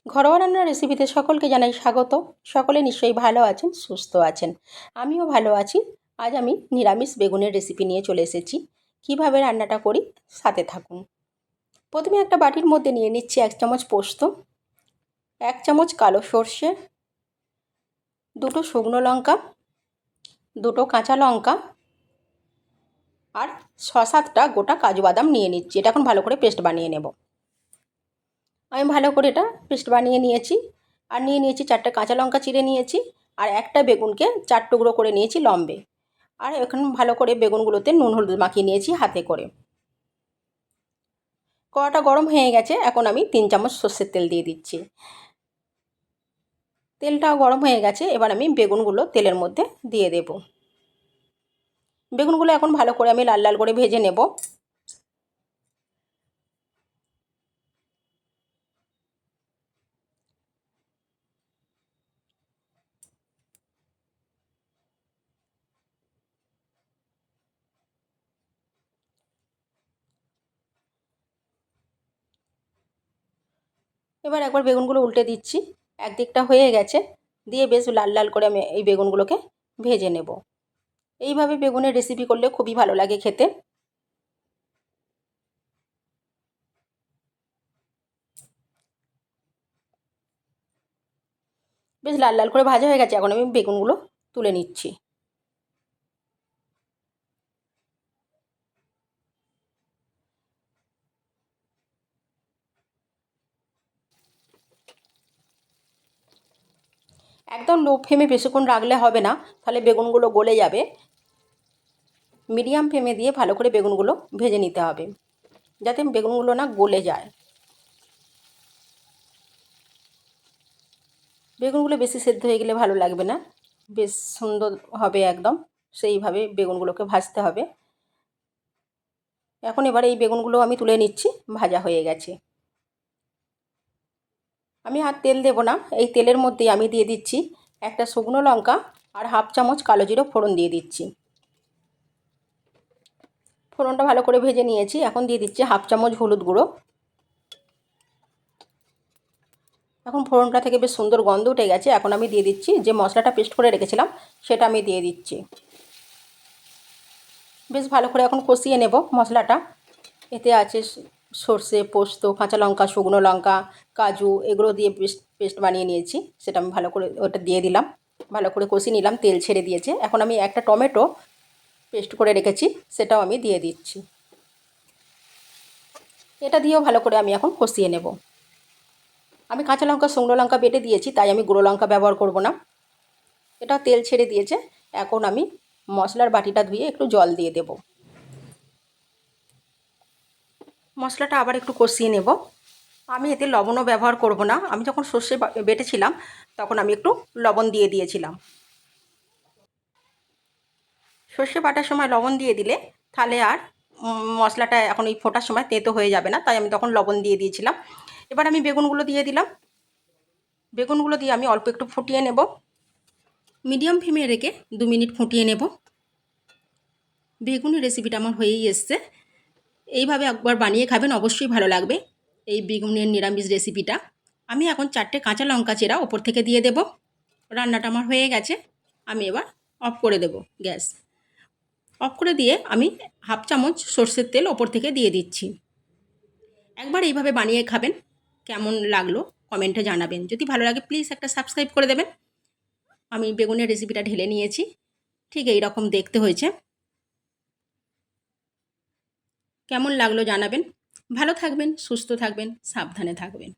ঘরোয়া রান্নার রেসিপিতে সকলকে জানাই স্বাগত। সকলে নিশ্চয়ই ভালো আছেন, সুস্থ আছেন। আমিও ভালো আছি। আজ আমি নিরামিষ বেগুনের রেসিপি নিয়ে চলে এসেছি। কিভাবে রান্নাটা করি, সাথে থাকুন। প্রথমে একটা বাটির মধ্যে নিয়ে নিচ্ছি 1 চামচ পোস্ত, 1 চামচ কালো সর্ষে, 2টো শুকনো লঙ্কা, 2টো কাঁচা লঙ্কা আর 6-7টা গোটা কাজু বাদাম নিয়ে নিচ্ছি। এটা এখন ভালো করে পেস্ট বানিয়ে নেব। আমি ভালো করে এটা পেস্ট বানিয়ে নিয়েছি। আর নিয়ে নিয়েছি 4টে কাঁচা লঙ্কা চিড়ে নিয়েছি। আর একটা বেগুনকে 4 টুকরো করে নিয়েছি লম্বে। আর এখন ভালো করে বেগুনগুলোতে নুন হলুদ মাখিয়ে নিয়েছি হাতে করে। কড়াটা গরম হয়ে গেছে, এখন আমি 3 চামচ সর্ষের তেল দিয়ে দিচ্ছি। তেলটাও গরম হয়ে গেছে, এবার আমি বেগুনগুলো তেলের মধ্যে দিয়ে দেব। বেগুনগুলো এখন ভালো করে আমি লাল লাল করে ভেজে নেব। এবার একবার বেগুনগুলো উল্টে দিচ্ছি। একদিকটা হয়ে গেছে, দিয়ে বেশ লাল লাল করে আমি এই বেগুনগুলোকে ভেজে নেব। এইভাবে বেগুনের রেসিপি করলে খুবই ভালো লাগে খেতে। বেশ লাল লাল করে ভাজা হয়ে গেছে, এখন আমি বেগুনগুলো তুলে নিচ্ছি। একদম লো ফ্লেমে বেশিক্ষণ রাখলে হবে না, তাহলে বেগুনগুলো গলে যাবে। মিডিয়াম ফ্লেমে দিয়ে ভালো করে বেগুনগুলো ভেজে নিতে হবে, যাতে বেগুনগুলো না গলে যায়। বেগুনগুলো বেশি সেদ্ধ হয়ে গেলে ভালো লাগবে না, বেশ সুন্দর হবে একদম, সেইভাবে বেগুনগুলোকে ভাজতে হবে। এখন এবার এই বেগুনগুলো আমি তুলে নিচ্ছি, ভাজা হয়ে গেছে। আমি আর তেল দেব না, এই তেলের মধ্যেই আমি দিয়ে দিচ্ছি একটা শুকনো লঙ্কা আর 1/2 চামচ কালো জিরে ফোড়ন দিয়ে দিচ্ছি। ফোড়নটা ভালো করে ভেজে নিয়েছি, এখন দিয়ে দিচ্ছি 1/2 চামচ হলুদ গুঁড়ো। এখন ফোড়নটা থেকে বেশ সুন্দর গন্ধ উঠে গেছে, এখন আমি দিয়ে দিচ্ছি যে মশলাটা পেস্ট করে রেখেছিলাম সেটা আমি দিয়ে দিচ্ছি। বেশ ভালো করে এখন কষিয়ে নেব মশলাটা। এতে আছে সর্ষে, পোস্ত, কাঁচা লঙ্কা, শুকনো লঙ্কা, কাজু, এগুলো দিয়ে পেস্ট বানিয়ে নিয়েছি, সেটা আমি ভালো করে ওটা দিয়ে দিলাম। ভালো করে কষিয়ে নিলাম, তেল ছেড়ে দিয়েছে। এখন আমি একটা টমেটো পেস্ট করে রেখেছি, সেটাও আমি দিয়ে দিচ্ছি। এটা দিয়েও ভালো করে আমি এখন কষিয়ে নেব। আমি কাঁচা লঙ্কা, শুকনো লঙ্কা বেটে দিয়েছি, তাই আমি গুঁড়ো লঙ্কা ব্যবহার করব না। এটা তেল ছেড়ে দিয়েছে, এখন আমি মশলার বাটিটা ধুয়ে একটু জল দিয়ে দেব। মশলাটা আবার একটু কষিয়ে নেব। আমি এতে লবণও ব্যবহার করব না, আমি যখন সর্ষে বেটেছিলাম তখন আমি একটু লবণ দিয়ে দিয়েছিলাম। সর্ষে বাটার সময় লবণ দিয়ে দিলে তাহলে আর মশলাটা এখন এই ফোটার সময় তেতো হয়ে যাবে না, তাই আমি তখন লবণ দিয়ে দিয়েছিলাম। এবার আমি বেগুনগুলো দিয়ে দিলাম। বেগুনগুলো দিয়ে আমি অল্প একটু ফুটিয়ে নেব। মিডিয়াম ফ্লেমে রেখে 2 মিনিট ফুটিয়ে নেব। বেগুনের রেসিপিটা আমার হয়েই এসছে। এইভাবে একবার বানিয়ে খাবেন, অবশ্যই ভালো লাগবে এই বেগুনের নিরামিষ রেসিপিটা। আমি এখন 4টে কাঁচা লঙ্কা চেরা ওপর থেকে দিয়ে দেব। রান্নাটা আমার হয়ে গেছে, আমি এবার অফ করে দেব গ্যাস। অফ করে দিয়ে আমি 1/2 চামচ সর্ষের তেল ওপর থেকে দিয়ে দিচ্ছি। একবার এইভাবে বানিয়ে খাবেন, কেমন লাগলো কমেন্টে জানাবেন। যদি ভালো লাগে প্লিজ একটা সাবস্ক্রাইব করে দেবেন। আমি বেগুনের রেসিপিটা ঢেলে নিয়েছি, ঠিক এই রকম দেখতে হয়েছে। কেমন লাগলো জানাবেন। ভালো থাকবেন, সুস্থ থাকবেন, সাবধানে থাকবেন।